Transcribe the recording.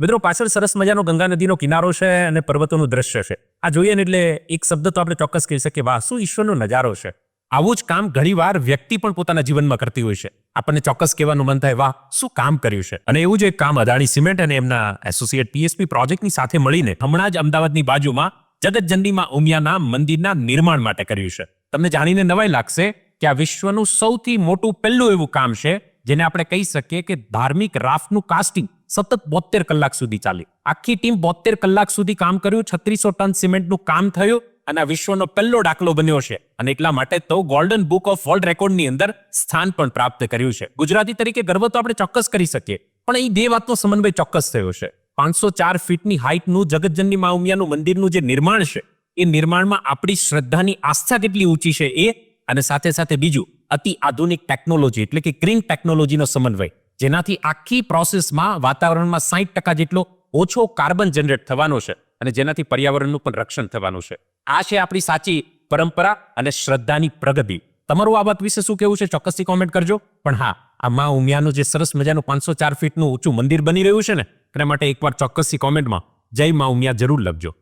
મિત્રો પાછળ સરસ મજાનો ગંગા નદીનો કિનારો છે અને પર્વતોનું દ્રશ્ય છે. આ જોઈએ ને એટલે એક શબ્દ તો આપણે ચોક્કસ કહી શકીએ, વાહ શું ઈશ્વરનો નજારો છે. આવું જ કામ ઘણીવાર વ્યક્તિ પણ પોતાના જીવનમાં કરતી હોય છે. આપણને ચોક્કસ કહેવાનું મન થાય, વાહ શું કામ કર્યું છે. અને એવું જ એક કામ અદાણી સિમેન્ટ અને એમના એસોસિએટ પીએસપી પ્રોજેક્ટની સાથે મળીને હમણાં જ અમદાવાદની બાજુમાં જગતજનનીમાં ઉમિયાના મંદિરના નિર્માણ માટે કર્યું છે. તમને જાણીને નવાઈ લાગશે કે આ વિશ્વનું સૌથી મોટું પહેલું એવું કામ છે જેને આપણે કહી શકીએ કે ધાર્મિક રાફનું કાસ્ટિંગ સતત 72 કલાક સુધી ચાલી. આખી ટીમ 72 કલાક સુધી કામ કર્યું. 3600 ટન સિમેન્ટનું કામ થયું અને આ વિશ્વનો પહેલો દાખલો બન્યો છે. અને એટલા માટે તો ગોલ્ડન બુક ઓફ વર્લ્ડ રેકોર્ડની અંદર સ્થાન પણ પ્રાપ્ત કર્યું છે. ગુજરાતી તરીકે ગર્વ તો આપણે ચોક્કસ કરી શકીએ, પણ અહીં બે વાતનો સમન્વય ચોક્કસ થયો છે. 504 ફીટની હાઇટનું જગતજનની મા ઉમિયાનું મંદિરનું જે નિર્માણ છે એ નિર્માણમાં આપણી શ્રદ્ધાની આસ્થા કેટલી ઊંચી છે એ, અને સાથે સાથે બીજું અતિ આધુનિક ટેકનોલોજી એટલે કે ગ્રીન ટેકનોલોજીનો સમન્વય, જેનાથી આખી પ્રોસેસમાં વાતાવરણમાં 60% જેટલો ઓછો કાર્બન જનરેટ થવાનો છે અને જેનાથી પર્યાવરણનું પણ રક્ષણ થવાનું છે. આ છે આપણી સાચી પરંપરા અને શ્રદ્ધાની પ્રગતિ. તમારું આ વાત વિશે શું કહેવું છે ચોક્કસથી કોમેન્ટ કરજો. પણ હા, આ મા ઉમિયાનું જે સરસ મજાનું 504 ફીટનું ઊંચું મંદિર બની રહ્યું છે ને, એના માટે એકવાર ચોક્કસથી કોમેન્ટમાં જય મા ઉમિયા જરૂર લખજો.